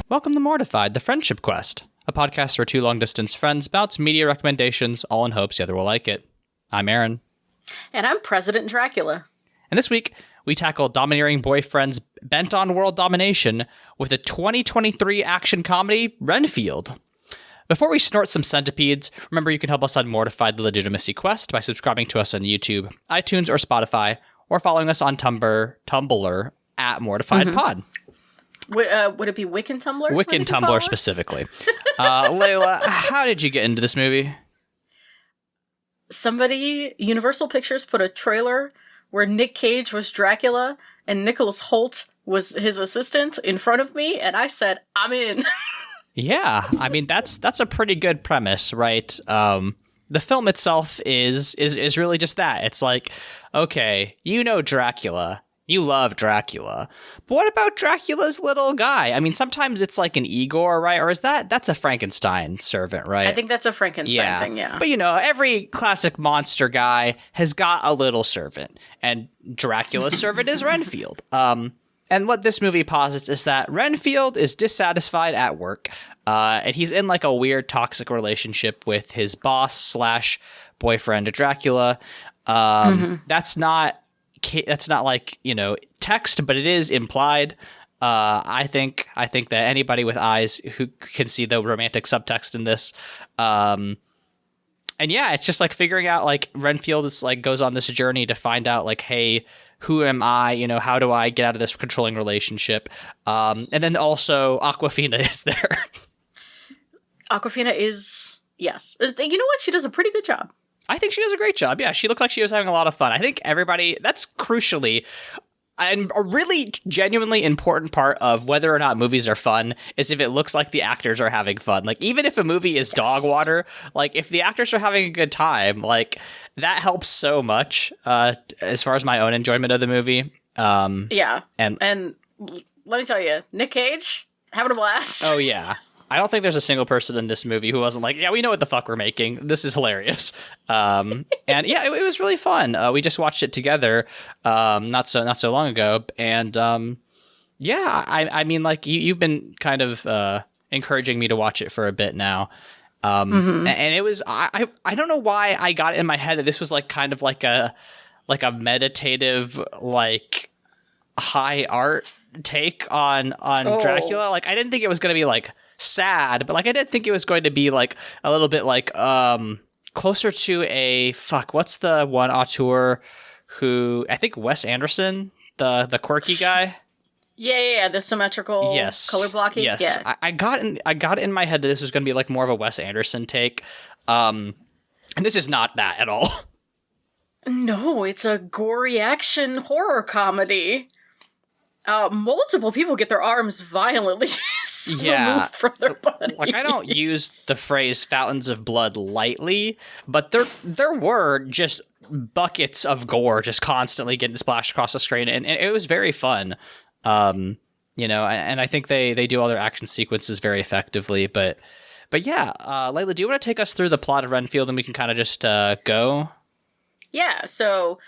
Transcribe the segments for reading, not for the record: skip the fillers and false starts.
Welcome to Mortified, the Friendship Quest, a podcast where two long-distance friends bounce media recommendations, all in hopes the other will like it. I'm Aaron. And I'm President Dracula. And this week, we tackle domineering boyfriends bent on world domination with a 2023 action comedy, Renfield. Before we snort some centipedes, remember you can help us on Mortified, the Legitimacy Quest by subscribing to us on YouTube, iTunes, or Spotify, or following us on Tumblr at Mortified Pod. Would it be Wiccan Tumblr? Wiccan Tumblr specifically. Leyla, how did you get into this movie? Universal Pictures put a trailer where Nic Cage was Dracula and Nicholas Hoult was his assistant in front of me, and I said, I'm in. Yeah, I mean, that's a pretty good premise, right? The film itself is really just that. It's like, okay, you know Dracula. You love Dracula. But what about Dracula's little guy? I mean, sometimes it's like an Igor, right? Or that's a Frankenstein servant, right? I think that's a Frankenstein thing, yeah. But, every classic monster guy has got a little servant. And Dracula's servant is Renfield. And what this movie posits is that Renfield is dissatisfied at work. And he's in like a weird toxic relationship with his boss / boyfriend Dracula. That's not like, text, but it is implied. I think that anybody with eyes who can see the romantic subtext in this. And yeah, it's just like figuring out like Renfield is like goes on this journey to find out like, hey, who am I? How do I get out of this controlling relationship? And then also Awkwafina is there. Awkwafina is, yes. You know what? She does a pretty good job. I think she does a great job. Yeah, she looks like she was having a lot of fun. I think everybody, that's crucially, and a really genuinely important part of whether or not movies are fun is if it looks like the actors are having fun. Like, even if a movie is dog water, like, if the actors are having a good time, like, that helps so much as far as my own enjoyment of the movie. Yeah. And let me tell you, Nic Cage, having a blast. Oh, yeah. I don't think there's a single person in this movie who wasn't like, yeah, we know what the fuck we're making. This is hilarious. And yeah, it was really fun. We just watched it together not so long ago. And yeah, I mean, like you've been kind of encouraging me to watch it for a bit now. And it was I don't know why I got it in my head that this was like kind of like a meditative, like high art take on Dracula. Like I didn't think it was going to be like sad, but like I did think it was going to be like a little bit like closer to what's the one auteur who I think Wes Anderson, the quirky guy. Yeah, the symmetrical color blocking. Yes. Yeah. I got it in my head that this was going to be like more of a Wes Anderson take. And this is not that at all. No, it's a gory action horror comedy. Multiple people get their arms violently removed from their body. Like, I don't use the phrase fountains of blood lightly, but there were just buckets of gore just constantly getting splashed across the screen, and it was very fun. And I think they do all their action sequences very effectively, but yeah, Leyla, do you want to take us through the plot of Renfield and we can kind of just go? Yeah, so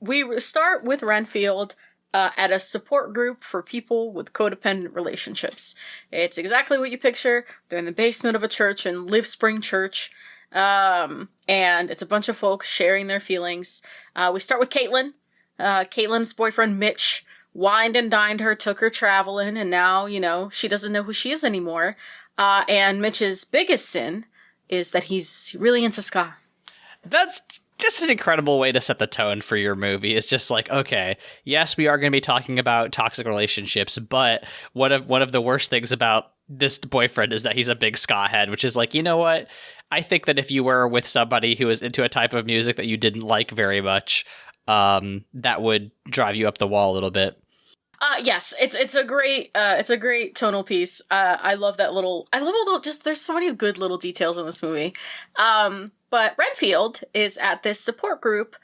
we start with Renfield at a support group for people with codependent relationships. It's exactly what you picture. They're in the basement of a church in Live Spring Church, and it's a bunch of folks sharing their feelings. We start with Caitlin. Caitlin's boyfriend Mitch wined and dined her, took her traveling, and now, she doesn't know who she is anymore. And Mitch's biggest sin is that he's really into ska. That's just an incredible way to set the tone for your movie. It's just like, okay, yes, we are going to be talking about toxic relationships, but one of the worst things about this boyfriend is that he's a big ska head, which is like, you know what? I think that if you were with somebody who was into a type of music that you didn't like very much, that would drive you up the wall a little bit. Yes, it's a great tonal piece. I love there's so many good little details in this movie. But Renfield is at this support group,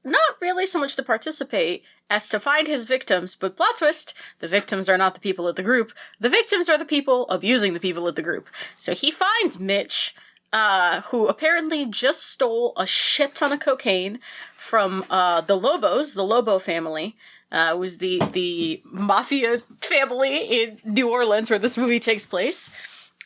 not really so much to participate as to find his victims, but plot twist, the victims are not the people of the group. The victims are the people abusing the people of the group. So he finds Mitch, who apparently just stole a shit ton of cocaine from the Lobo family. was the mafia family in New Orleans where this movie takes place.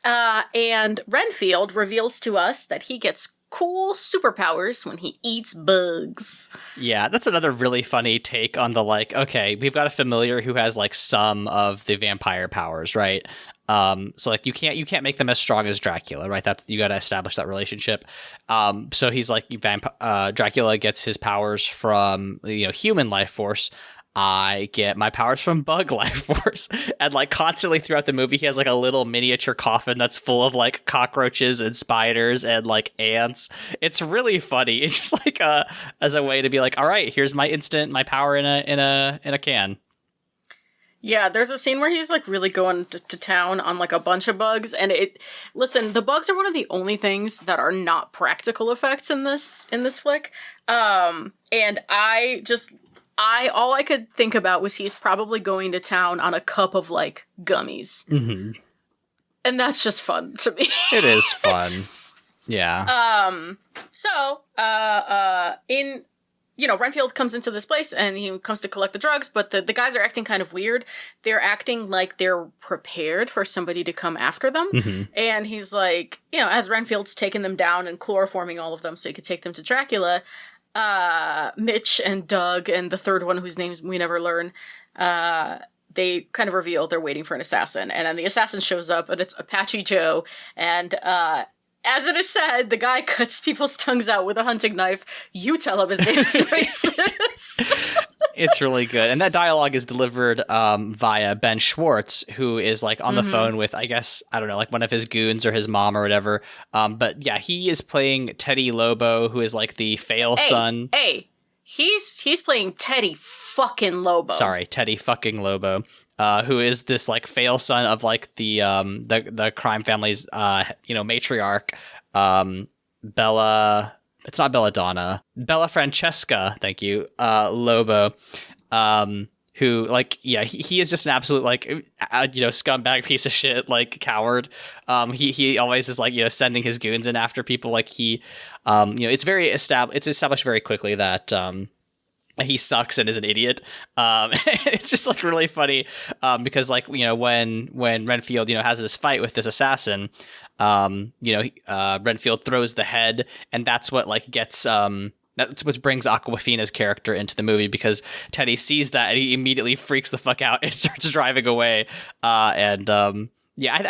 And Renfield reveals to us that he gets cool superpowers when he eats bugs. Yeah, that's another really funny take on the, like, okay, we've got a familiar who has like some of the vampire powers, right? So like you can't make them as strong as Dracula, right? That's, you got to establish that relationship. So he's like, Dracula gets his powers from, you know, human life force. I get my powers from bug life force. And like constantly throughout the movie, he has like a little miniature coffin that's full of like cockroaches and spiders and like ants. It's really funny. It's just like as a way to be like, all right, here's my power in a can. Yeah, there's a scene where he's like really going to town on like a bunch of bugs, and listen, the bugs are one of the only things that are not practical effects in this flick. And all I could think about was he's probably going to town on a cup of like gummies. Mm-hmm. And that's just fun to me. It is fun. Yeah. Renfield comes into this place and he comes to collect the drugs, but the guys are acting kind of weird. They're acting like they're prepared for somebody to come after them. Mm-hmm. And he's like, you know, as Renfield's taking them down and chloroforming all of them so he could take them to Dracula, Mitch and Doug and the third one whose names we never learn, they kind of reveal they're waiting for an assassin. And then the assassin shows up and it's Apache Joe. And, as it is said, the guy cuts people's tongues out with a hunting knife. You tell him his name is racist. It's really good. And that dialogue is delivered via Ben Schwartz, who is like on the phone with, I guess, I don't know, like one of his goons or his mom or whatever. But yeah, he is playing Teddy Lobo, who is like the fail son. He's playing Teddy fucking Lobo. Sorry, Teddy fucking Lobo. Who is this like fail son of like the crime family's matriarch, Bella. It's not Belladonna. Bella Francesca. Thank you, Lobo. Who like he is just an absolute like scumbag piece of shit, like coward. He always is like sending his goons in after people. Like he it's established very quickly that he sucks and is an idiot. It's just like really funny because like when Renfield has this fight with this assassin, Renfield throws the head, and that's what like gets that's what brings Awkwafina's character into the movie, because Teddy sees that and he immediately freaks the fuck out and starts driving away. I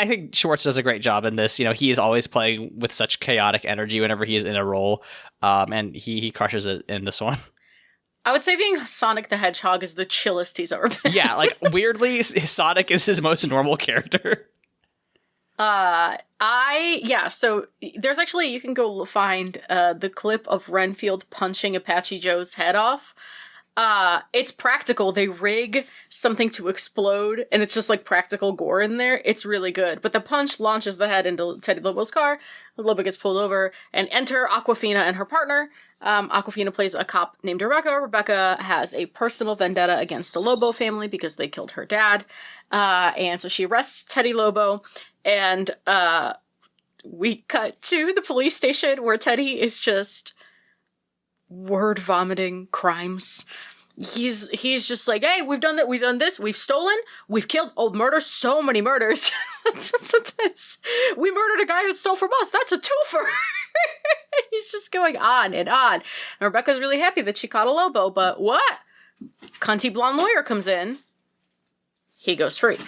think Schwartz does a great job in this. He is always playing with such chaotic energy whenever he is in a role, and he crushes it in this one. I would say being Sonic the Hedgehog is the chillest he's ever been. Yeah, like weirdly, Sonic is his most normal character. So there's actually, you can go find the clip of Renfield punching Apache Joe's head off. It's practical. They rig something to explode, and it's just like practical gore in there. It's really good. But the punch launches the head into Teddy Lobo's car. Lobo gets pulled over, and enter Awkwafina and her partner. Awkwafina plays a cop named Rebecca. Rebecca has a personal vendetta against the Lobo family because they killed her dad. And so she arrests Teddy Lobo, and we cut to the police station where Teddy is just word vomiting crimes. He's just like, hey, we've done that, we've done this, we've stolen, we've killed, murder, so many murders. Sometimes we murdered a guy who stole from us, that's a twofer. He's just going on and on. And Rebecca's really happy that she caught a Lobo, but what? Cunty blonde lawyer comes in, he goes free.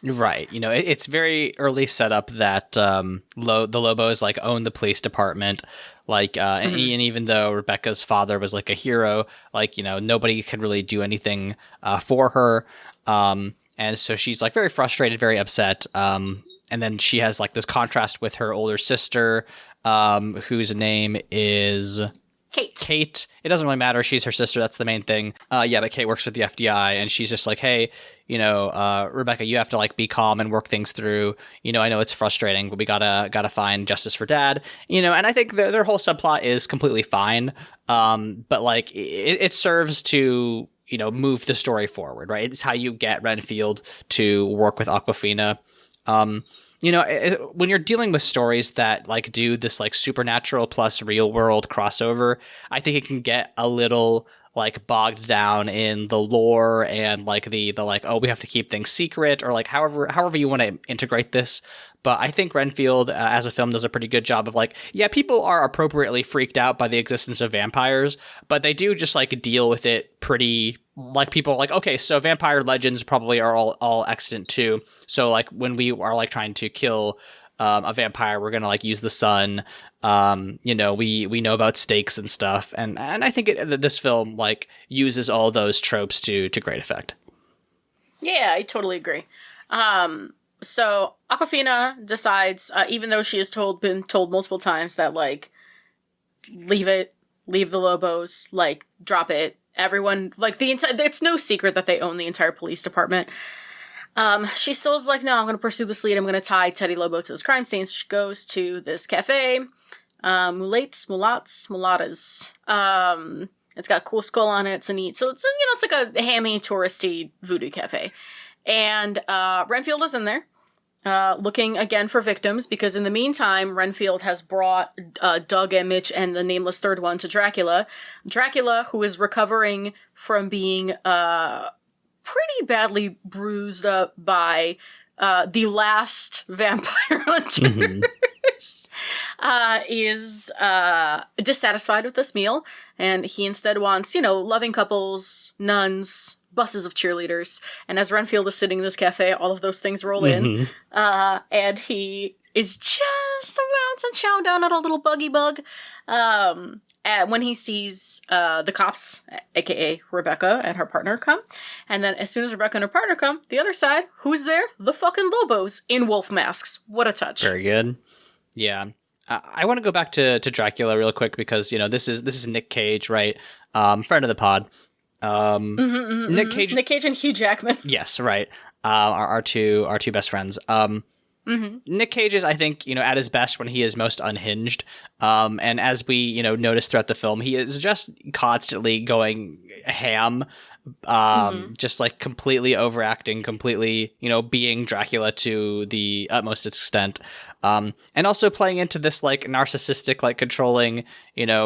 Right. It's very early setup that the Lobos like own the police department. Like, and even though Rebecca's father was like a hero, like, nobody could really do anything for her. And so she's like very frustrated, very upset. And then she has like this contrast with her older sister, whose name is Kate. It doesn't really matter. She's her sister. That's the main thing. But Kate works with the FBI, and she's just like, hey, Rebecca, you have to like be calm and work things through. I know it's frustrating, but we gotta find justice for Dad. And I think their whole subplot is completely fine. But like it serves to move the story forward, right? It's how you get Renfield to work with Awkwafina. When you're dealing with stories that like do this like supernatural plus real world crossover, I think it can get a little like bogged down in the lore and like the like, oh, we have to keep things secret, or like however you want to integrate this. But I think Renfield, as a film, does a pretty good job of like, yeah, people are appropriately freaked out by the existence of vampires, but they do just like deal with it pretty, like, people are like, okay, so vampire legends probably are all extant too. So like when we are like trying to kill a vampire, we're gonna like use the sun. We know about stakes and stuff, and I think this film like uses all those tropes to great effect. Yeah, I totally agree. So Awkwafina decides, even though she has been told multiple times that like, leave the Lobos, like drop it. Everyone, like it's no secret that they own the entire police department. She still is like, no, I'm going to pursue this lead. I'm going to tie Teddy Lobo to this crime scene. So she goes to this cafe, Mulattas. It's got a cool skull on it. It's a neat, so it's like a hammy, touristy voodoo cafe. And Renfield is in there, looking again for victims, because in the meantime, Renfield has brought Doug and Mitch and the nameless third one to Dracula. Dracula, who is recovering from being pretty badly bruised up by the last vampire hunters, is dissatisfied with this meal, and he instead wants, loving couples, nuns, buses of cheerleaders. And as Renfield is sitting in this cafe, all of those things roll in, and he is just about to chow down at a little buggy bug, when he sees the cops, aka Rebecca and her partner, come. And then as soon as Rebecca and her partner come, the other side, who's there? The fucking Lobos in wolf masks. What a touch. Very good. Yeah. I want to go back to Dracula real quick, because, this is Nic Cage, right? Friend of the pod. Nic Cage and Hugh Jackman. Yes, right. Our two best friends. Nic Cage is, I think, at his best when he is most unhinged. And as we, notice throughout the film, he is just constantly going ham, just like completely overacting, completely, being Dracula to the utmost extent. And also playing into this like narcissistic, like controlling,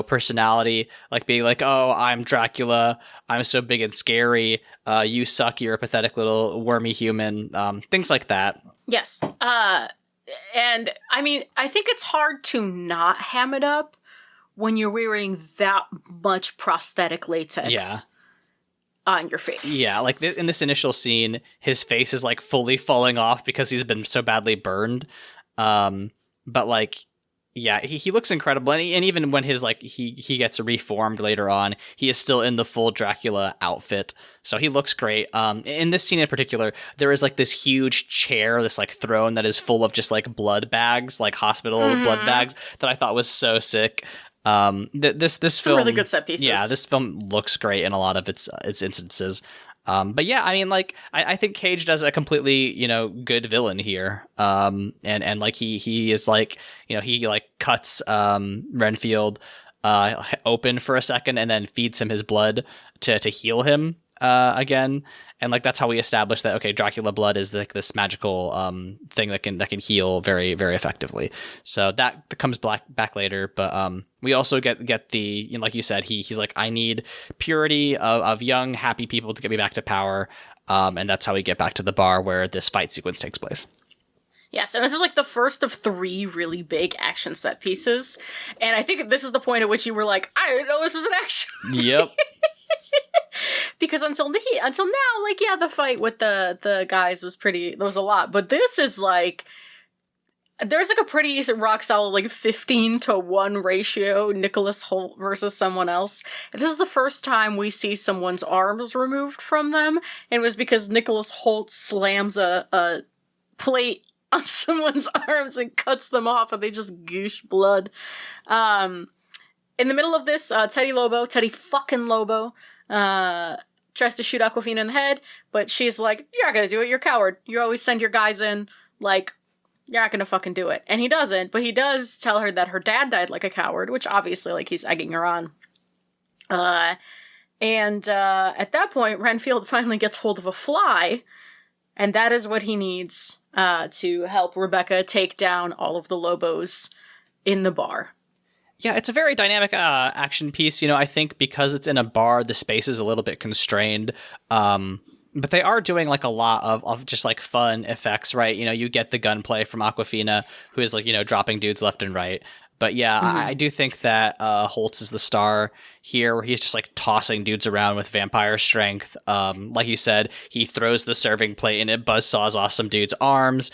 personality, like being like, oh, I'm Dracula, I'm so big and scary, you suck, you're a pathetic little wormy human, things like that. Yes. And I mean, I think it's hard to not ham it up when you're wearing that much prosthetic latex on your face. Yeah, like in this initial scene, his face is like fully falling off because he's been so badly burned. But like, yeah, he looks incredible. And even when his like he gets reformed later on, he is still in the full Dracula outfit. So he looks great. In this scene in particular, there is like this huge chair, this like throne that is full of just like blood bags, like hospital blood bags, that I thought was so sick. This film, some really good set pieces. Yeah, this film looks great in a lot of its instances. But yeah, I mean, like, I think Cage does a completely, good villain here. And like he is like, he like cuts Renfield open for a second and then feeds him his blood to heal him again. And like that's how we establish that, okay, Dracula blood is like this magical thing that can heal very, very effectively. So that comes back later, but we also get the, like you said, he's like, I need purity of young, happy people to get me back to power, and that's how we get back to the bar where this fight sequence takes place. Yes, and this is like the first of 3 really big action set pieces, and I think this is the point at which you were like, I didn't know this was an action. Yep. Because until now, like, yeah, the fight with the guys there was a lot, but this is like, there's like a pretty rock solid like 15-to-1 ratio, Nicholas Hoult versus someone else. And this is the first time we see someone's arms removed from them, and it was because Nicholas Hoult slams a plate on someone's arms and cuts them off, and they just goosh blood. In the middle of this, Teddy fucking Lobo, tries to shoot Awkwafina in the head, but she's like, you're not gonna do it, you're a coward. You always send your guys in, like, you're not gonna fucking do it. And he doesn't, but he does tell her that her dad died like a coward, which obviously, like, he's egging her on. And at that point, Renfield finally gets hold of a fly, and that is what he needs to help Rebecca take down all of the Lobos in the bar. Yeah, it's a very dynamic action piece. I think because it's in a bar, the space is a little bit constrained. But they are doing like a lot of just like fun effects, right? You get the gunplay from Aquafina, who is like, dropping dudes left and right. But yeah, I do think that Holtz is the star here, where he's just like tossing dudes around with vampire strength. Like you said, he throws the serving plate and it buzzsaws off some dude's arms.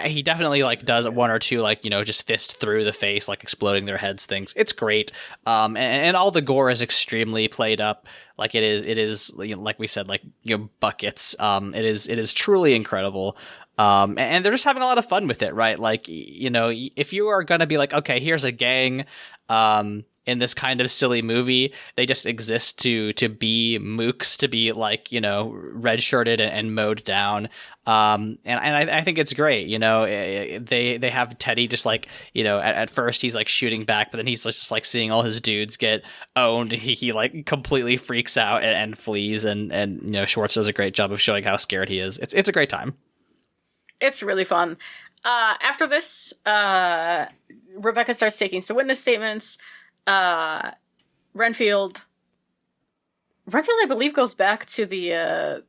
He definitely like does one or two like just fist through the face, like exploding their heads things. It's great. And all the gore is extremely played up. Like it is like we said, like buckets. It is truly incredible. And they're just having a lot of fun with it, right? Like if you are gonna be like, okay, here's a gang in this kind of silly movie, they just exist to be mooks, to be like red shirted and mowed down. And I think it's great. They have Teddy just like at first he's like shooting back, but then he's just like seeing all his dudes get owned. He like completely freaks out and flees, and Schwartz does a great job of showing how scared he is. It's a great time. It's really fun. After this, Rebecca starts taking some witness statements. Renfield, I believe, goes back to the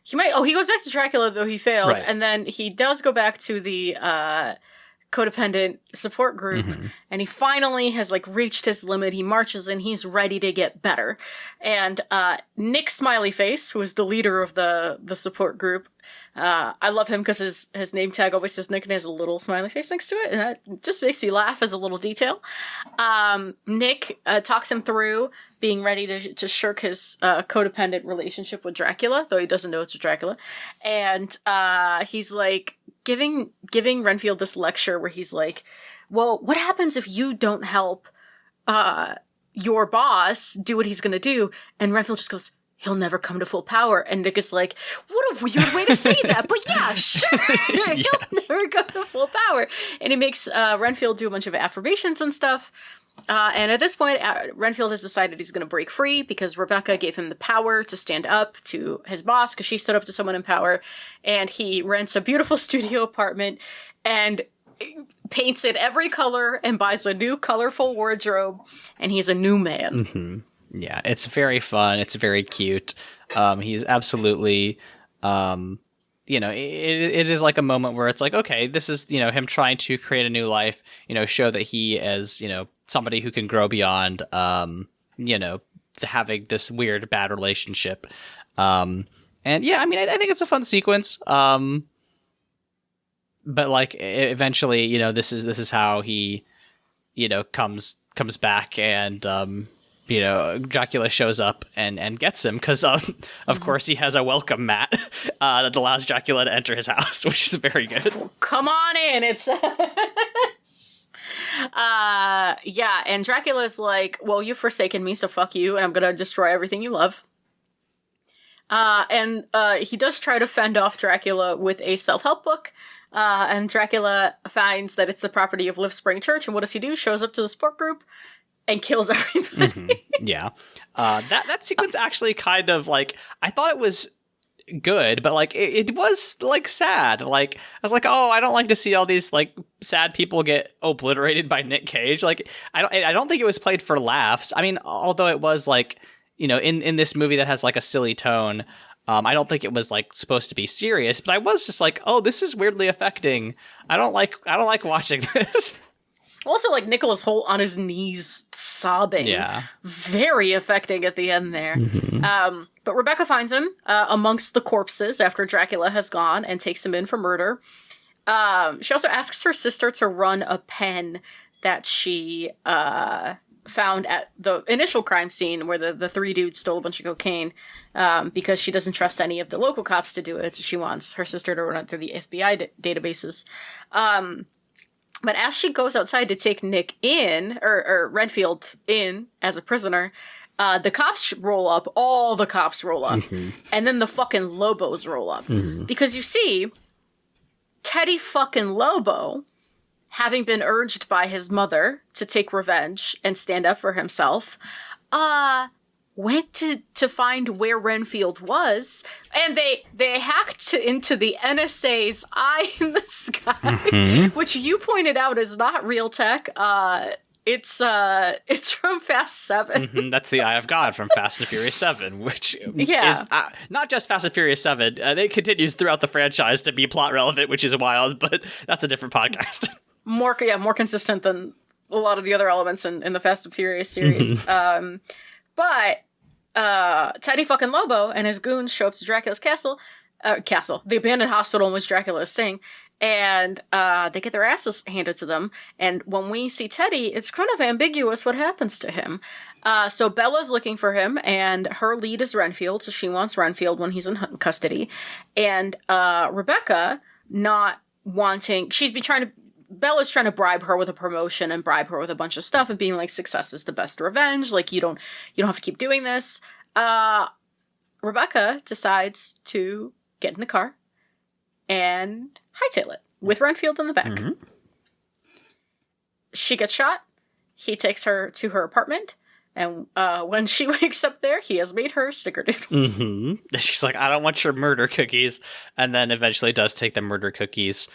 he goes back to Dracula, though he failed, right. And then he does go back to the codependent support group, and he finally has like reached his limit. He marches in, he's ready to get better. And Nick Smiley Face, who is the leader of the support group, I love him because his name tag always says Nick and has a little smiley face next to it, and that just makes me laugh as a little detail. Nick talks him through being ready to shirk his codependent relationship with Dracula, though he doesn't know it's with Dracula. And he's like giving Renfield this lecture where he's like, well, what happens if you don't help your boss do what he's gonna do? And Renfield just goes, he'll never come to full power. And Nick is like, what a weird way to say that, but yeah, sure. Yes. He'll never go to full power. And he makes Renfield do a bunch of affirmations and stuff. And at this point, Renfield has decided he's going to break free because Rebecca gave him the power to stand up to his boss because she stood up to someone in power. And he rents a beautiful studio apartment and paints it every color and buys a new colorful wardrobe. And he's a new man. Mm-hmm. Yeah, it's very fun. It's very cute. He's absolutely, it is like a moment where it's like, okay, this is, him trying to create a new life, show that he is, somebody who can grow beyond, having this weird, bad relationship. And yeah, I mean, I think it's a fun sequence. But like eventually, this is how he, comes back and, Dracula shows up and gets him because, of course, he has a welcome mat that allows Dracula to enter his house, which is very good. Come on in, it says. Yeah, and Dracula's like, well, you've forsaken me, so fuck you, and I'm gonna destroy everything you love. And he does try to fend off Dracula with a self-help book, and Dracula finds that it's the property of Live Spring Church, and what does he do? Shows up to the support group and kills everybody. Mm-hmm. Yeah. That sequence actually kind of like, I thought it was good, but like it was like sad. Like I was like, oh, I don't like to see all these like sad people get obliterated by Nic Cage. Like I don't think it was played for laughs. I mean, although it was like, in this movie that has like a silly tone, I don't think it was like supposed to be serious, but I was just like, oh, this is weirdly affecting. I don't like watching this. Also, like, Nicholas Hoult on his knees sobbing. Yeah. Very affecting at the end there. Mm-hmm. But Rebecca finds him amongst the corpses after Dracula has gone and takes him in for murder. She also asks her sister to run a pen that she found at the initial crime scene where the three dudes stole a bunch of cocaine because she doesn't trust any of the local cops to do it. So she wants her sister to run it through the FBI databases. But as she goes outside to take Nick in, or Renfield in as a prisoner, the cops roll up. All the cops roll up. Mm-hmm. And then the fucking Lobos roll up. Mm-hmm. Because you see, Teddy fucking Lobo, having been urged by his mother to take revenge and stand up for himself, went to find where Renfield was, and they hacked into the NSA's Eye in the Sky, mm-hmm. which you pointed out is not real tech. It's from Fast 7. Mm-hmm, that's the Eye of God from Fast and Furious 7, which Yeah. is not just Fast and Furious 7. It continues throughout the franchise to be plot relevant, which is wild, but that's a different podcast. More consistent than a lot of the other elements in the Fast and Furious series. But Teddy fucking Lobo and his goons show up to Dracula's castle, the abandoned hospital in which Dracula is staying, and they get their asses handed to them. And when we see Teddy, it's kind of ambiguous what happens to him. So Bella's looking for him, and her lead is Renfield, so she wants Renfield when he's in custody. And Rebecca, not wanting, Bella's trying to bribe her with a promotion and bribe her with a bunch of stuff and being like, success is the best revenge. Like, you don't have to keep doing this. Rebecca decides to get in the car and hightail it with Renfield in the back. Mm-hmm. She gets shot. He takes her to her apartment. And when she wakes up there, he has made her snickerdoodles. Mm-hmm. She's like, I don't want your murder cookies. And then eventually does take the murder cookies.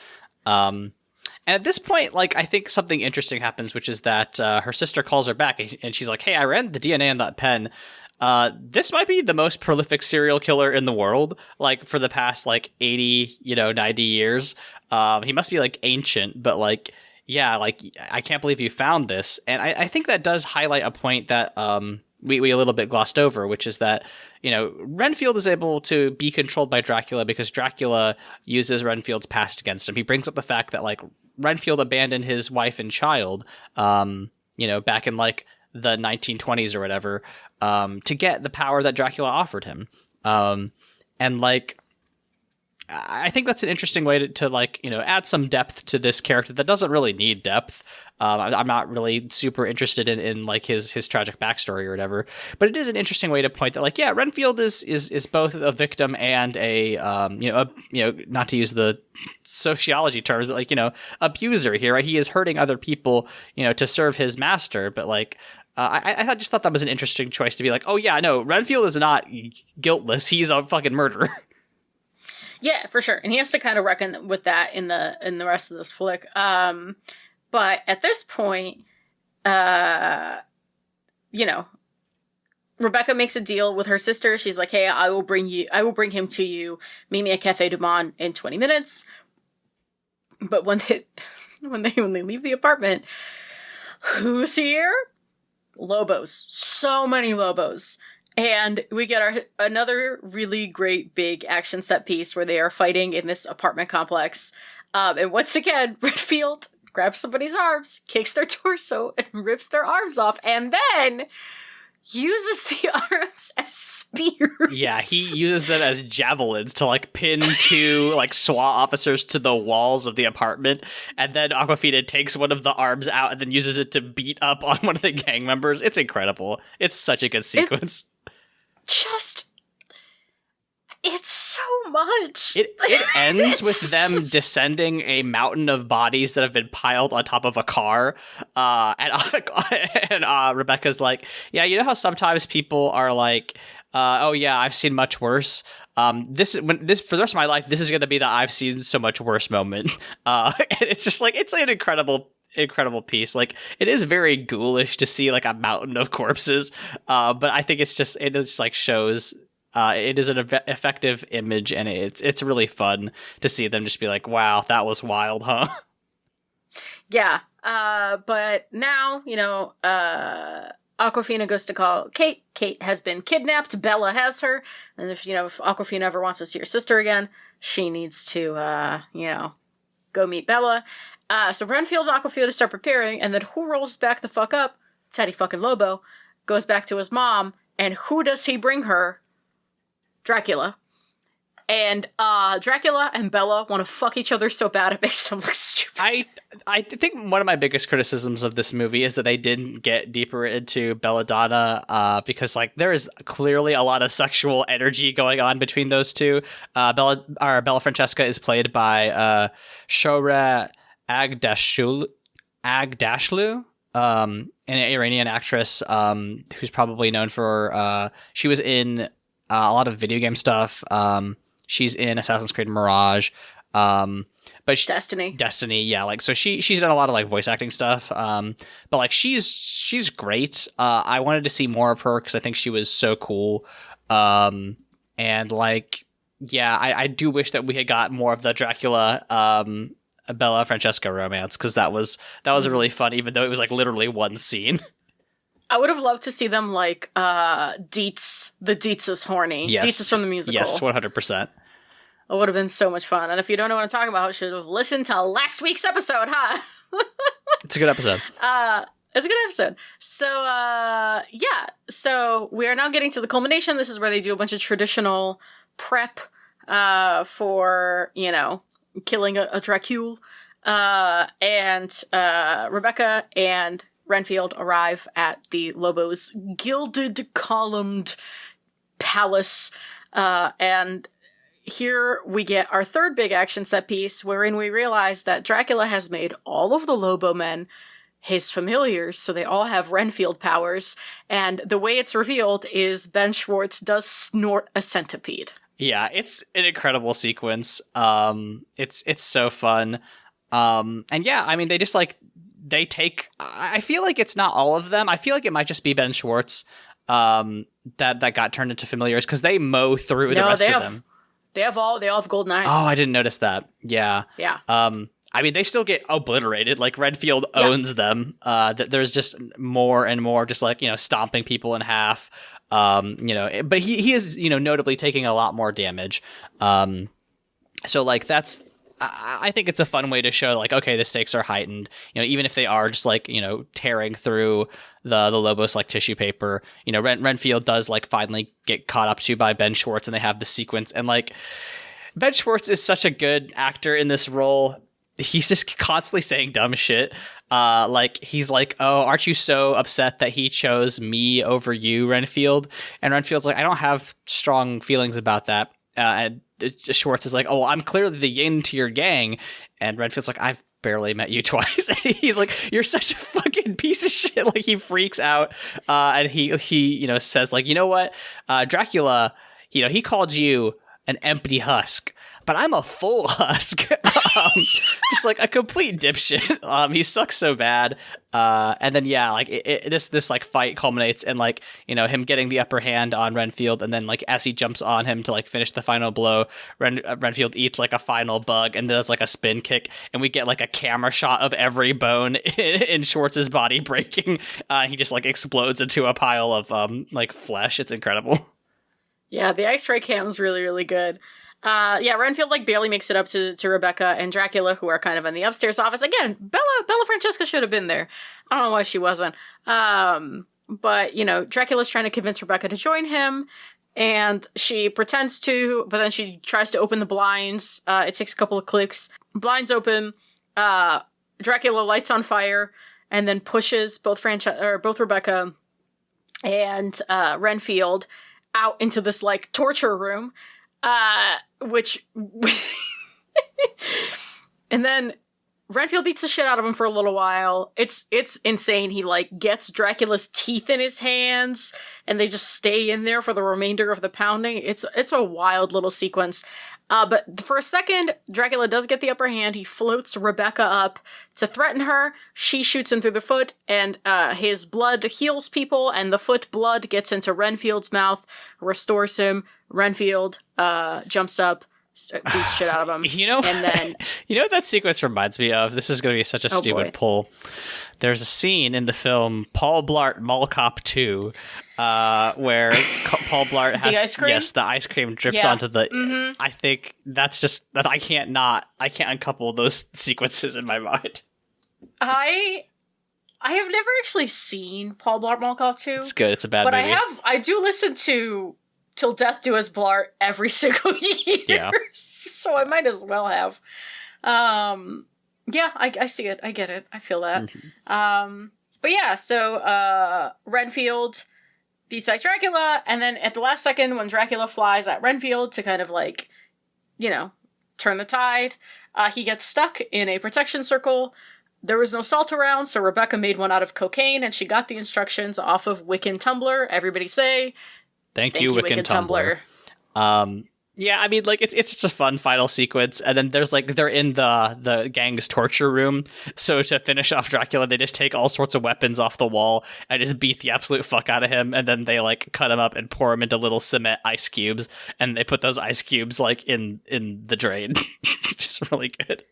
And at this point, like, I think something interesting happens, which is that her sister calls her back, and she's like, hey, I ran the DNA in that pen. This might be the most prolific serial killer in the world, like, for the past, like, 80, 90 years. He must be, like, ancient, but, like, yeah, like, I can't believe you found this. And I think that does highlight a point that we a little bit glossed over, which is that, Renfield is able to be controlled by Dracula because Dracula uses Renfield's past against him. He brings up the fact that, like, Renfield abandoned his wife and child, back in, like, the 1920s or whatever, to get the power that Dracula offered him. And, like, I think that's an interesting way to add some depth to this character that doesn't really need depth. I'm not really super interested in like his tragic backstory or whatever, but it is an interesting way to point that, like, yeah, Renfield is both a victim and a not to use the sociology terms, but, like, abuser here, right? He is hurting other people, to serve his master, but, like, I just thought that was an interesting choice to be like, oh yeah, no, Renfield is not guiltless. He's a fucking murderer. Yeah, for sure. And he has to kind of reckon with that in the rest of this flick. But at this point, Rebecca makes a deal with her sister. She's like, hey, I will bring him to you. Meet me at Cafe Du Monde in 20 minutes. But when they leave the apartment, who's here? Lobos. So many Lobos. And we get another really great big action set piece where they are fighting in this apartment complex. And once again, Renfield grabs somebody's arms, kicks their torso, and rips their arms off, and then uses the arms as spears. Yeah, he uses them as javelins to, like, pin two, like, SWAT officers to the walls of the apartment, and then Awkwafina takes one of the arms out and then uses it to beat up on one of the gang members. It's incredible. It's such a good sequence. It's so much. It ends with them descending a mountain of bodies that have been piled on top of a car. And Rebecca's like, yeah, you know how sometimes people are like, oh yeah, I've seen much worse. This for the rest of my life, this is going to be the I've seen so much worse moment. And it's just like, it's an incredible piece. Like, it is very ghoulish to see, like, a mountain of corpses. But I think it just like shows, it is an effective image, and it's really fun to see them just be like, wow, that was wild, huh? Yeah. But now, Awkwafina goes to call Kate. Kate has been kidnapped. Bella has her. And if Awkwafina ever wants to see her sister again, she needs to, go meet Bella. So Renfield and Awkwafina start preparing, and then who rolls back the fuck up? Teddy fucking Lobo goes back to his mom, and who does he bring her? Dracula. And Dracula and Bella want to fuck each other so bad it makes them look stupid. I think one of my biggest criticisms of this movie is that they didn't get deeper into belladonna, because, like, there is clearly a lot of sexual energy going on between those two. Bella Francesca is played by Shohreh Aghdashloo, an Iranian actress who's probably known for she was in a lot of video game stuff. She's in Assassin's Creed Mirage. But Destiny, yeah, like so she's done a lot of like voice acting stuff. But like she's great. I wanted to see more of her because I think she was so cool. And like yeah, I do wish that we had got more of the Dracula Bella Francesca romance because that was really fun, even though it was like literally one scene. I would have loved to see them like Dietz. The Dietz is horny. Yes. Dietz is from the musical. Yes, 100%. It would have been so much fun. And if you don't know what I'm talking about, you should have listened to last week's episode, huh? It's a good episode. It's a good episode. So, yeah. So we are now getting to the culmination. This is where they do a bunch of traditional prep for, you know, killing a Dracule. And Rebecca and Renfield arrive at the Lobos' gilded, columned palace. And here we get our third big action set piece, wherein we realize that Dracula has made all of the Lobo men his familiars, so they all have Renfield powers. And the way it's revealed is Ben Schwartz does snort a centipede. Yeah, it's an incredible sequence. It's so fun. And yeah, I mean, they just like, they take, I feel like it's not all of them. I feel like it might just be Ben Schwartz that got turned into familiars because they mow through the rest of them. They all have golden eyes. Oh, I didn't notice that. Yeah. Yeah. I mean, they still get obliterated. Like Renfield owns them. There's just more and more, just like, you know, stomping people in half. You know, but he is, you know, notably taking a lot more damage. So like that's, I think it's a fun way to show like, okay, the stakes are heightened. You know, even if they are just like, you know, tearing through the Lobos like tissue paper. You know, Renfield does like finally get caught up to by Ben Schwartz, and they have the sequence. And like, Ben Schwartz is such a good actor in this role. He's just constantly saying dumb shit. Like he's like, "Oh, aren't you so upset that he chose me over you, Renfield?" And Renfield's like, "I don't have strong feelings about that." And Schwartz is like, "Oh, well, I'm clearly the yin to your yang." And Renfield's like, "I've barely met you twice." And he's like, "You're such a fucking piece of shit." Like he freaks out, and he you know says like, "You know what, Dracula, you know he called you an empty husk, but I'm a full husk." Just like a complete dipshit. He sucks so bad. And then yeah, like this like fight culminates in like, you know, him getting the upper hand on Renfield, and then like as he jumps on him to like finish the final blow, Renfield eats like a final bug and does like a spin kick, and we get like a camera shot of every bone in Schwartz's body breaking. He just like explodes into a pile of like flesh. It's incredible. Yeah, the X-ray cam is really, really good. Yeah, Renfield like barely makes it up to Rebecca and Dracula, who are kind of in the upstairs office. Again, Bella Francesca should have been there. I don't know why she wasn't. But, you know, Dracula's trying to convince Rebecca to join him, and she pretends to, but then she tries to open the blinds. It takes a couple of clicks. Blinds open. Dracula lights on fire and then pushes both Rebecca and Renfield out into this like torture room. Which and then Renfield beats the shit out of him for a little while. It's insane. He like gets Dracula's teeth in his hands, and they just stay in there for the remainder of the pounding. It's a wild little sequence. But for a second, Dracula does get the upper hand. He floats Rebecca up to threaten her. She shoots him through the foot, and his blood heals people, and the foot blood gets into Renfield's mouth, restores him. Renfield jumps up, beats shit out of him. You know, and then you know what that sequence reminds me of? This is going to be such a stupid pull. There's a scene in the film Paul Blart Mall Cop 2 where Paul Blart has the ice cream drips onto the. Mm-hmm. I think that's just that I can't uncouple those sequences in my mind. I have never actually seen Paul Blart Mall Cop 2. It's good. It's a bad movie. But I do listen to Till Death Do Us Blart every single year. Yeah. So I might as well have. Yeah, I see it. I get it. I feel that. Mm-hmm. But yeah, so Renfield beats back Dracula, and then at the last second, when Dracula flies at Renfield to kind of like, you know, turn the tide, he gets stuck in a protection circle. There was no salt around, so Rebecca made one out of cocaine, and she got the instructions off of Wiccan Tumblr. Everybody say, Thank you, Wiccan Tumblr. Yeah, I mean, like it's just a fun final sequence, and then there's like they're in the gang's torture room. So to finish off Dracula, they just take all sorts of weapons off the wall and just beat the absolute fuck out of him, and then they like cut him up and pour him into little cement ice cubes, and they put those ice cubes like in the drain, which is really good.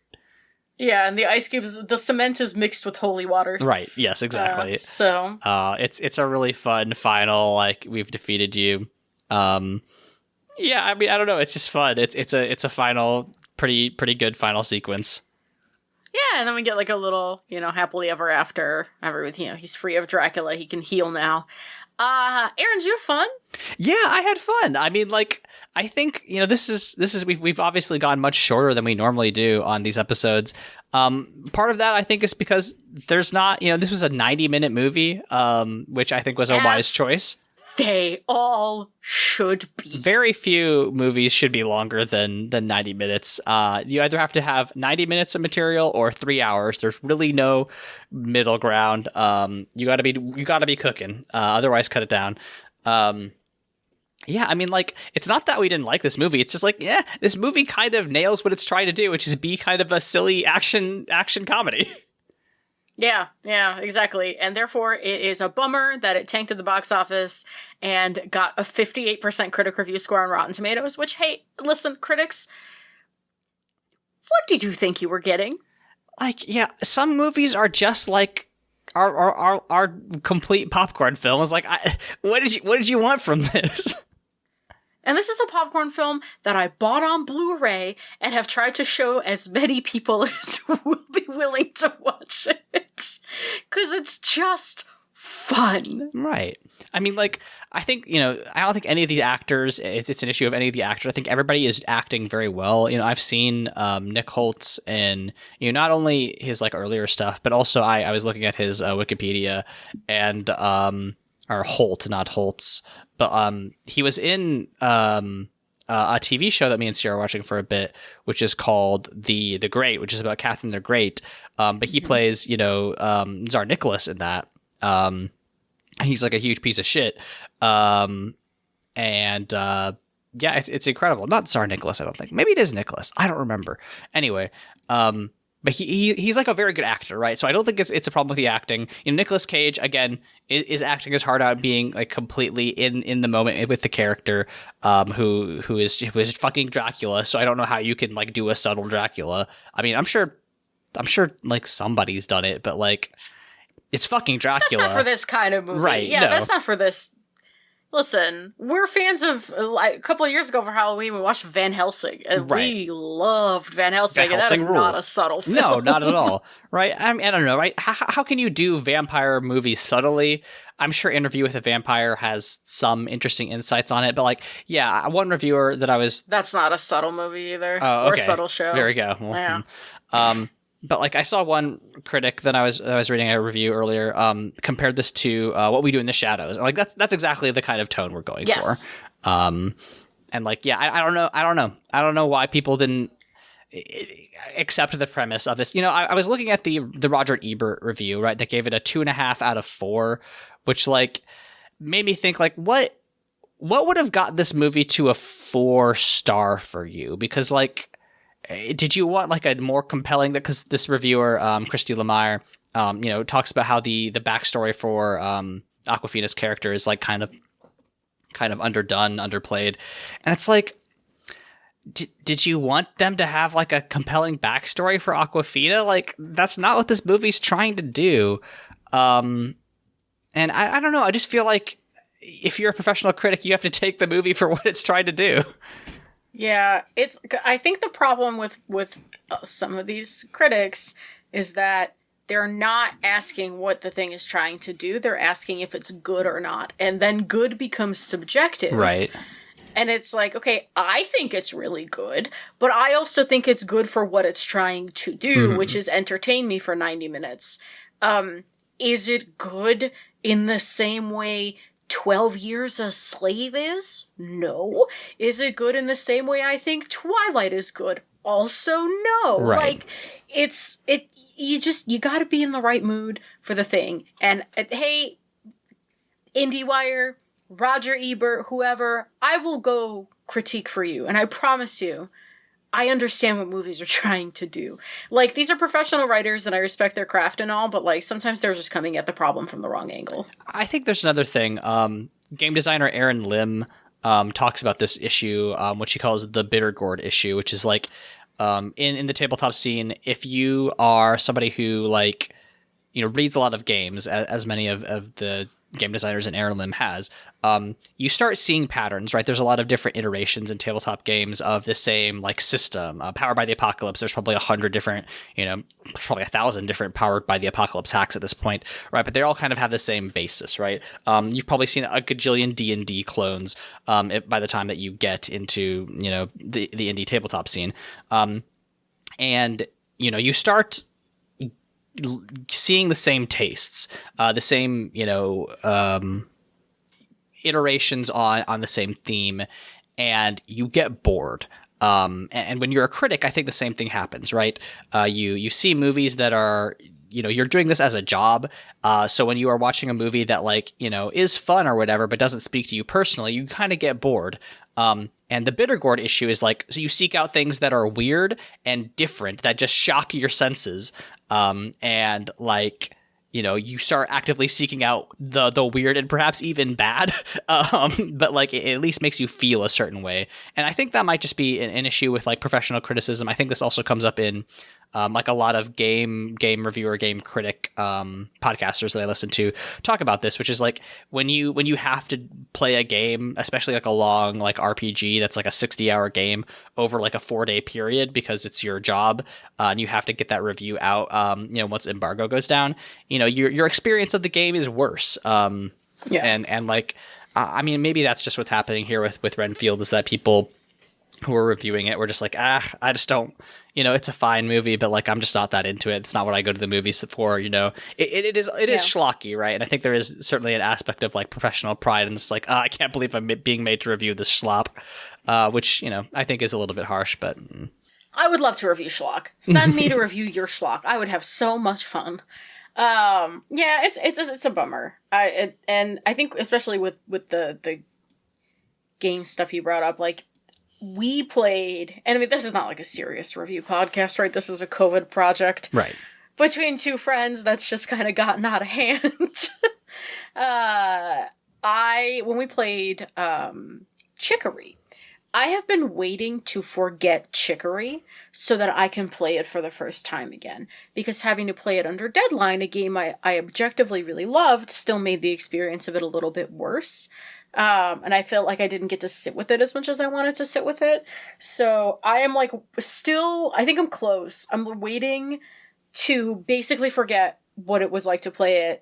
Yeah, and the ice cubes, the cement is mixed with holy water. Right. Yes. Exactly. It's a really fun final. Like we've defeated you. Yeah, I mean, I don't know. It's just fun. It's a final, pretty good final sequence. Yeah, and then we get like a little, happily ever after. He's free of Dracula. He can heal now. Aaron's, you have fun? Yeah, I had fun. I mean, like, I think this is we've obviously gone much shorter than we normally do on these episodes. Part of that I think is because there's not, this was a 90-minute movie, which I think was a wise choice. They all should be. Very few movies should be longer than 90 minutes. You either have to have 90 minutes of material or 3 hours. There's really no middle ground. You gotta be cooking. Otherwise, cut it down. Yeah, I mean, like, it's not that we didn't like this movie. It's just like, yeah, this movie kind of nails what it's trying to do, which is be kind of a silly action comedy. Yeah, exactly. And therefore, it is a bummer that it tanked at the box office and got a 58% critic review score on Rotten Tomatoes, which, hey, listen, critics, what did you think you were getting? Like, yeah, some movies are just like our complete popcorn film. It's like, what did you want from this? And this is a popcorn film that I bought on Blu-ray and have tried to show as many people as will be willing to watch it. Because it's just fun. Right. I mean, like, I think, I don't think any of the actors, it's an issue of any of the actors. I think everybody is acting very well. I've seen Nick Holtz and, not only his, like, earlier stuff, but also I was looking at his Wikipedia and, or Holt, not Holtz. But he was in a TV show that me and Sierra were watching for a bit, which is called The Great, which is about Catherine the Great. But he plays, Tsar Nicholas in that. He's like a huge piece of shit. Yeah, it's incredible. Not Tsar Nicholas, I don't think. Maybe it is Nicholas. I don't remember. Anyway, but he's like a very good actor, right? So I don't think it's a problem with the acting. Nicolas Cage, again, is acting his heart out, being like completely in the moment with the character, who is fucking Dracula. So I don't know how you can like do a subtle Dracula. I mean, I'm sure like somebody's done it, but like it's fucking Dracula. That's not for this kind of movie, right? Yeah, no. That's not for this. Listen, we're fans of, a couple of years ago for Halloween, we watched Van Helsing, and we loved Van Helsing, and that is not a subtle film. No, not at all, right? I don't know, right? How can you do vampire movies subtly? I'm sure Interview with a Vampire has some interesting insights on it, but like, yeah, one reviewer that I was... That's not a subtle movie either, or a subtle show. There we go. Well, yeah. But like I saw one critic that I was reading a review earlier compared this to What We Do in the Shadows. Like that's exactly the kind of tone we're going for. And like I don't know why people didn't accept the premise of this. I was looking at the Roger Ebert review, right, that gave it a 2.5 out of 4, which like made me think like what would have got this movie to a 4-star for you? Because like, did you want like a more compelling, because this reviewer, Christy Lemire, talks about how the backstory for Awkwafina's character is like kind of underdone, underplayed. And it's like, did you want them to have like a compelling backstory for Awkwafina? Like, that's not what this movie's trying to do. And I don't know. I just feel like if you're a professional critic, you have to take the movie for what it's trying to do. Yeah, I think the problem with some of these critics is that they're not asking what the thing is trying to do. They're asking if it's good or not. And then good becomes subjective. Right. And it's like, okay, I think it's really good, but I also think it's good for what it's trying to do, which is entertain me for 90 minutes. Is it good in the same way 12 Years a Slave is? No. Is it good in the same way I think Twilight is good? Also no. Right. Like, you gotta be in the right mood for the thing. And hey, IndieWire, Roger Ebert, whoever, I will go critique for you. And I promise you, I understand what movies are trying to do. Like, these are professional writers and I respect their craft and all, but like sometimes they're just coming at the problem from the wrong angle. I think there's another thing. Game designer Aaron Lim talks about this issue, what she calls the bitter gourd issue, which is like in the tabletop scene, if you are somebody who like, you know, reads a lot of games, as many of the game designers and Aaron Lim has, you start seeing patterns, right? There's a lot of different iterations in tabletop games of the same like system. Powered by the Apocalypse, there's probably 100 different, you know, probably 1,000 different Powered by the Apocalypse hacks at this point, right? But they all kind of have the same basis, right? You've probably seen a gajillion D&D clones by the time that you get into, you know, the indie tabletop scene. And, you know, you start seeing the same tastes, the same, you know, iterations on the same theme, and you get bored. And when you're a critic, I think the same thing happens, right? You see movies that are, you know, you're doing this as a job. So when you are watching a movie that like, you know, is fun or whatever, but doesn't speak to you personally, you kind of get bored. And the bitter gourd issue is like, so you seek out things that are weird and different that just shock your senses. And like, you know, you start actively seeking out the weird and perhaps even bad, but like it at least makes you feel a certain way. And I think that might just be an issue with like professional criticism. I think this also comes up in like a lot of game reviewer, game critic podcasters that I listen to talk about this, which is like when you have to play a game, especially like a long like RPG that's like a 60-hour game over like a 4-day period because it's your job, and you have to get that review out, you know, once embargo goes down, you know, your experience of the game is worse. And like, I mean, maybe that's just what's happening here with Renfield, is that people who are reviewing it were just like, I just don't, you know, it's a fine movie, but like, I'm just not that into it. It's not what I go to the movies for, you know. It is schlocky, right? And I think there is certainly an aspect of like professional pride, and it's like, I can't believe I'm being made to review this schlock, which, you know, I think is a little bit harsh, but I would love to review schlock. Send me to review your schlock. I would have so much fun. Yeah, it's a bummer. And I think especially with the game stuff you brought up, like, we played, and I mean, this is not like a serious review podcast, right? This is a COVID project. Right. Between two friends that's just kind of gotten out of hand. When we played Chicory, I have been waiting to forget Chicory so that I can play it for the first time again. Because having to play it under deadline, a game I objectively really loved, still made the experience of it a little bit worse. And I felt like I didn't get to sit with it as much as I wanted to sit with it. So I am like, still, I think I'm close. I'm waiting to basically forget what it was like to play it,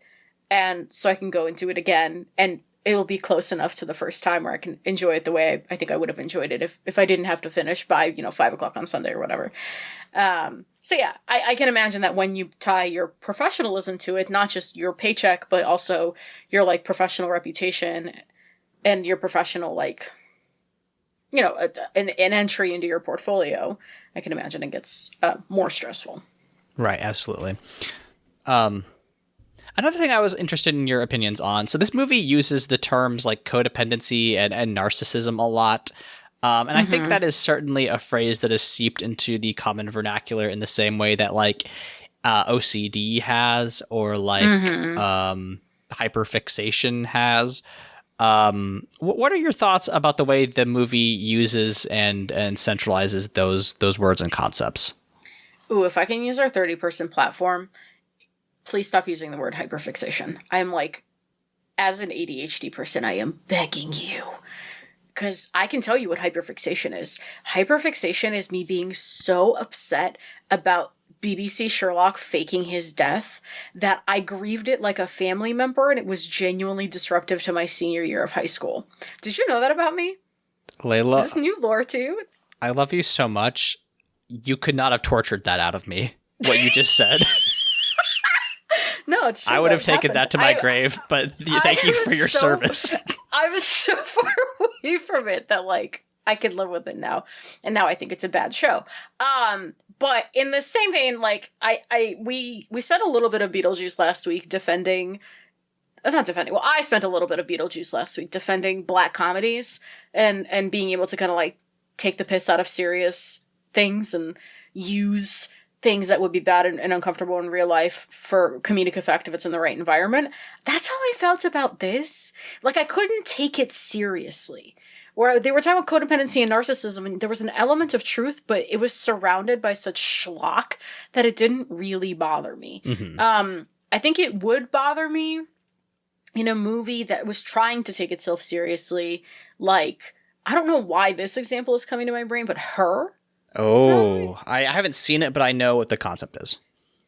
and so I can go into it again, and it'll be close enough to the first time where I can enjoy it the way I think I would have enjoyed it if I didn't have to finish by, you know, 5 o'clock on Sunday or whatever. So yeah, I can imagine that when you tie your professionalism to it, not just your paycheck, but also your like professional reputation and your professional, like, you know, an entry into your portfolio, I can imagine it gets more stressful. Right, absolutely. Another thing I was interested in your opinions on, so this movie uses the terms like codependency and narcissism a lot. And I think that is certainly a phrase that is seeped into the common vernacular in the same way that like OCD has, or like hyperfixation has. What are your thoughts about the way the movie uses and centralizes those words and concepts? Ooh, if I can use our 30-person platform, please stop using the word hyperfixation. I'm like, as an ADHD person, I am begging you. Because I can tell you what hyperfixation is. Hyperfixation is me being so upset about BBC Sherlock faking his death that I grieved it like a family member, and it was genuinely disruptive to my senior year of high school. Did you know that about me? Layla, Is this new lore too? I love you so much. You could not have tortured that out of me, what you just said. No, it's true. I would have taken that to my grave, but thank you for your service. I was so far away from it that, like, I can live with it now. And now I think it's a bad show. But in the same vein, like, we spent a little bit of Beetlejuice last week defending not defending. Well, I spent a little bit of Beetlejuice last week defending black comedies and being able to kind of like take the piss out of serious things and use things that would be bad and uncomfortable in real life for comedic effect if it's in the right environment. That's how I felt about this. Like, I couldn't take it seriously. Where they were talking about codependency and narcissism, and there was an element of truth, but it was surrounded by such schlock that it didn't really bother me. Mm-hmm. I think it would bother me in a movie that was trying to take itself seriously. Like, I don't know why this example is coming to my brain, but Her. Oh, I haven't seen it, but I know what the concept is.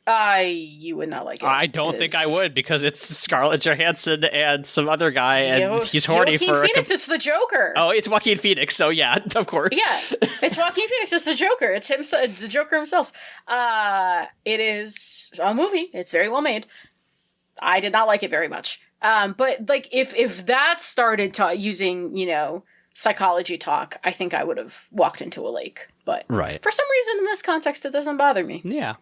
You would not like it. I don't think I would, because it's Scarlett Johansson and some other guy, and he's horny Joaquin for Phoenix. It's the Joker. Oh, it's Joaquin Phoenix. So yeah, of course. Yeah, it's Joaquin Phoenix. It's the Joker. It's him, the Joker himself. It is a movie. It's very well made. I did not like it very much. But like, if that started using, you know, psychology talk, I think I would have walked into a lake. But right. For some reason in this context, it doesn't bother me. Yeah.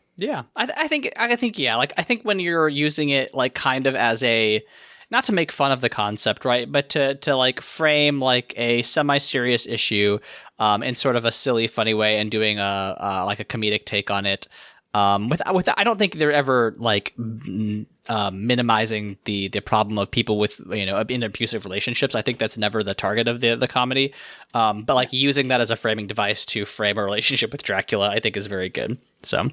I think yeah. Like, I think when you're using it like kind of as a, not to make fun of the concept, right, but to like frame like a semi-serious issue, in sort of a silly, funny way, and doing a like a comedic take on it. With I don't think they're ever like minimizing the problem of people with, you know, in abusive relationships. I think that's never the target of the comedy. But like using that as a framing device to frame a relationship with Dracula, I think is very good. So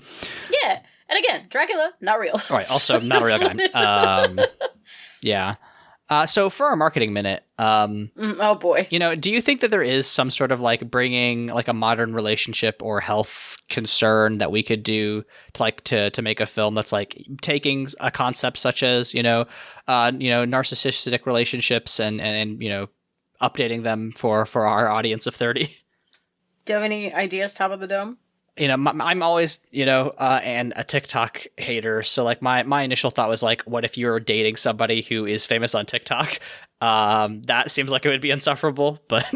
yeah, and again, Dracula not real. All right, also not a real guy. Yeah. So for our marketing minute, oh boy, you know, do you think that there is some sort of like bringing like a modern relationship or health concern that we could do to like to make a film that's like taking a concept such as, you know, narcissistic relationships and you know, updating them for our audience of 30? Do you have any ideas, top of the dome? You know, I'm always, you know, and a TikTok hater. So like my initial thought was like, what if you're dating somebody who is famous on TikTok? That seems like it would be insufferable, but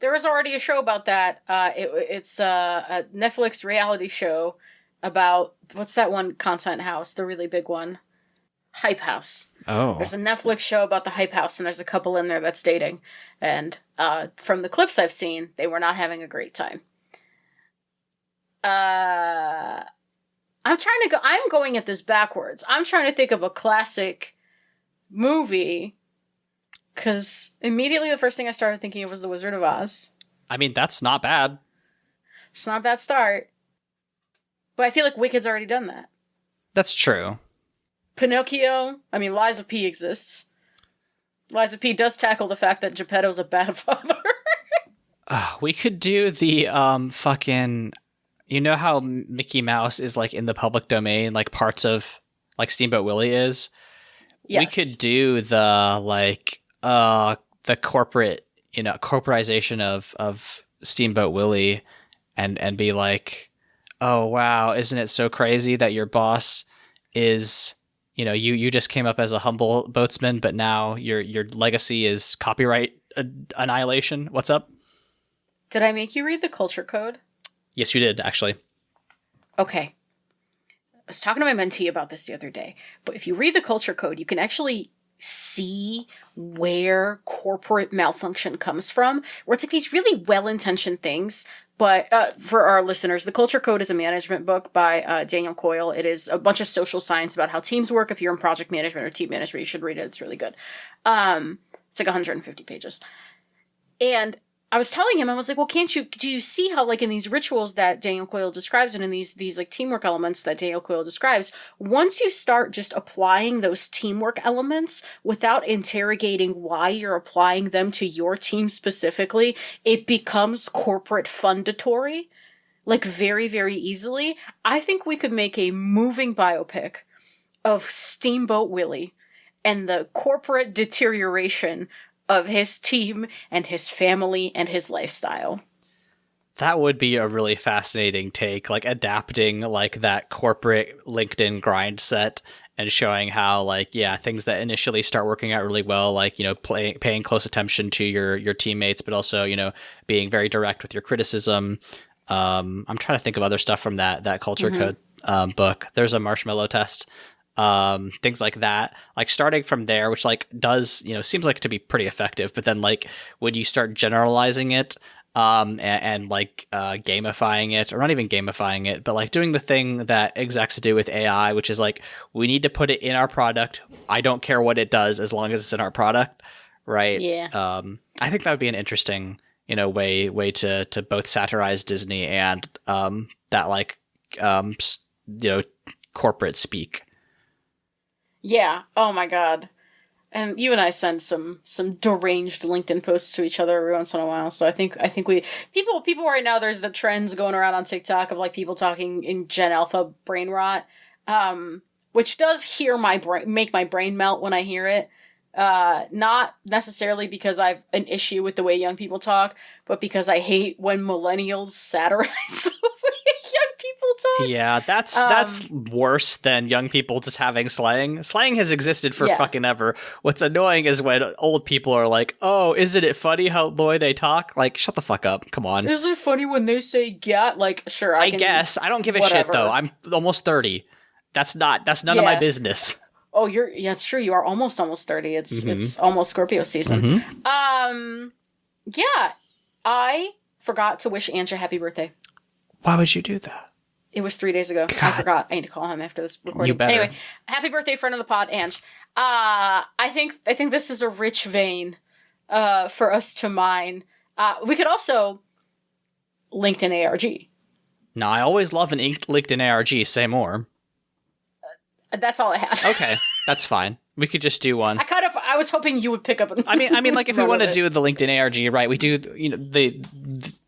there was already a show about that. It's a Netflix reality show about, what's that one content house? The really big one. Hype House. Oh. There's a Netflix show about the Hype House, and there's a couple in there that's dating. And from the clips I've seen, they were not having a great time. I'm going at this backwards. I'm trying to think of a classic movie, because immediately the first thing I started thinking of was The Wizard of Oz. I mean, that's not bad. It's not a bad start. But I feel like Wicked's already done that. That's true. Pinocchio, I mean, Liza P exists. Liza P does tackle the fact that Geppetto's a bad father. We could do the fucking... You know how Mickey Mouse is like in the public domain, like parts of like Steamboat Willie is? Yes. We could do the like the corporate, you know, corporatization of Steamboat Willie and be like, oh wow, isn't it so crazy that your boss is, you know, you just came up as a humble boatsman, but now your legacy is copyright annihilation. What's up? Did I make you read the culture code? Yes, you did, actually. Okay. I was talking to my mentee about this the other day, but if you read the culture code, you can actually see where corporate malfunction comes from, where it's like these really well-intentioned things. But for our listeners, the culture code is a management book by Daniel Coyle. It is a bunch of social science about how teams work. If you're in project management or team management, you should read it. It's really good. It's like 150 pages. And I was telling him, I was like, well, do you see how, like, in these rituals that Daniel Coyle describes and in these like teamwork elements that Daniel Coyle describes, once you start just applying those teamwork elements without interrogating why you're applying them to your team specifically, it becomes corporate fundatory, like, very, very easily. I think we could make a moving biopic of Steamboat Willie and the corporate deterioration of his team and his family and his lifestyle. That would be a really fascinating take, like adapting like that corporate LinkedIn grind set and showing how, like, yeah, things that initially start working out really well, like, you know, paying close attention to your teammates, but also, you know, being very direct with your criticism. I'm trying to think of other stuff from that culture code book. There's a marshmallow test things like that. Like starting from there, which like does, seems like to be pretty effective. But then like when you start generalizing it, and like gamifying it, or not even gamifying it, but like doing the thing that execs do with AI, which is like, we need to put it in our product. I don't care what it does as long as it's in our product, right? Yeah. I think that would be an interesting, way to both satirize Disney and that like corporate speak. Yeah. Oh my god. And you and I send some deranged LinkedIn posts to each other every once in a while. So I think we people right now, there's the trends going around on TikTok of like people talking in Gen Alpha brain rot, which does make my brain melt when I hear it. Not necessarily because I've an issue with the way young people talk, but because I hate when millennials satirize the way young people talk. Yeah, that's worse than young people just having slang. Slang has existed for fucking ever. What's annoying is when old people are like, "Oh, isn't it funny how the way they talk?" Like, shut the fuck up. Come on. Is it funny when they say "get"? Like, sure, I guess. I don't give a shit though. I'm almost 30. That's none of my business. Oh, it's true. You are almost 30. It's almost Scorpio season. Yeah, I forgot to wish Ange a happy birthday. Why would you do that? It was 3 days ago. God. I forgot. I need to call him after this recording. You better. Anyway, happy birthday, friend of the pod, Ange. I think this is a rich vein for us to mine. We could also LinkedIn ARG. No, I always love an LinkedIn ARG. Say more. That's all I had. Okay, that's fine. We could just do one. I was hoping you would pick up. I mean, like if we want to do the LinkedIn ARG, right? We do, the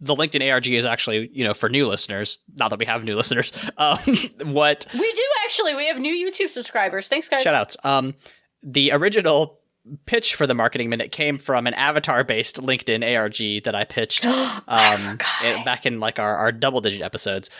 LinkedIn ARG is actually, for new listeners. Not that we have new listeners. What we do actually, we have new YouTube subscribers. Thanks, guys. Shoutouts. The original pitch for the Marketing Minute came from an avatar-based LinkedIn ARG that I pitched back in like our double-digit episodes.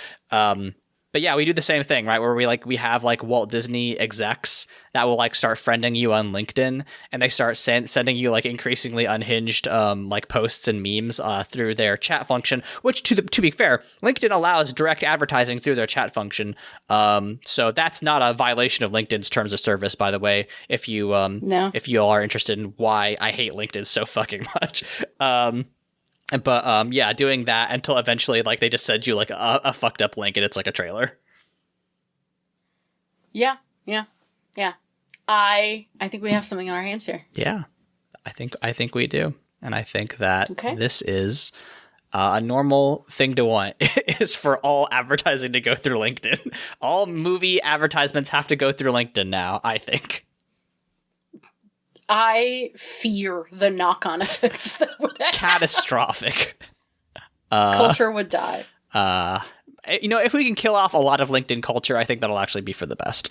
But yeah, we do the same thing, right? Where we have like Walt Disney execs that will like start friending you on LinkedIn, and they start sending you like increasingly unhinged like posts and memes through their chat function. Which, to be fair, LinkedIn allows direct advertising through their chat function. So that's not a violation of LinkedIn's terms of service, by the way. If you if you all are interested in why I hate LinkedIn so fucking much. But yeah, doing that until eventually like they just send you like a fucked up link and it's like a trailer. Yeah. I think we have something in our hands here. Yeah, I think we do, and I think that this is a normal thing to want is for all advertising to go through LinkedIn. All movie advertisements have to go through LinkedIn now, I think. I fear the knock-on effects that would happen. Catastrophic. Culture would die. If we can kill off a lot of LinkedIn culture, I think that'll actually be for the best.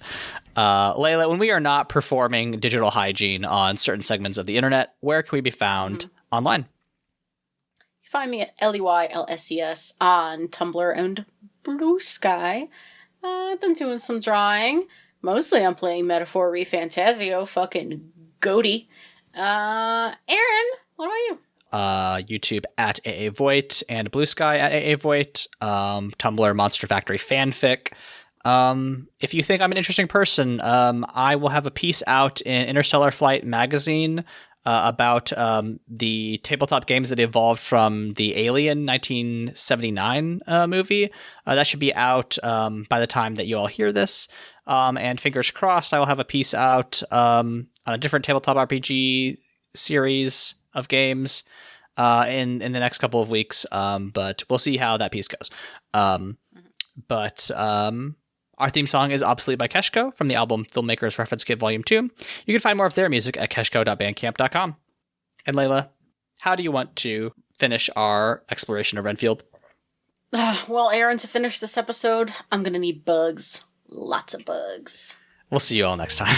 Leyla, when we are not performing digital hygiene on certain segments of the internet, where can we be found online? You find me at LEYLSES on Tumblr and Blue Sky. I've been doing some drawing. Mostly I'm playing Metaphor Refantasio, fucking goaty. Aaron, what about you? YouTube at AA Voigt and Blue Sky at AA Voigt. Tumblr Monster Factory Fanfic. If you think I'm an interesting person, I will have a piece out in Interstellar Flight magazine about the tabletop games that evolved from the Alien 1979 movie. That should be out by the time that you all hear this. And fingers crossed, I will have a piece out on a different tabletop RPG series of games in the next couple of weeks. But we'll see how that piece goes. But our theme song is Obsolete by Keshco from the album Filmmaker's Reference Kit Volume 2. You can find more of their music at keshco.bandcamp.com. And Leyla, how do you want to finish our exploration of Renfield? Well, Aaron, to finish this episode, I'm going to need bugs. Lots of bugs. We'll see you all next time.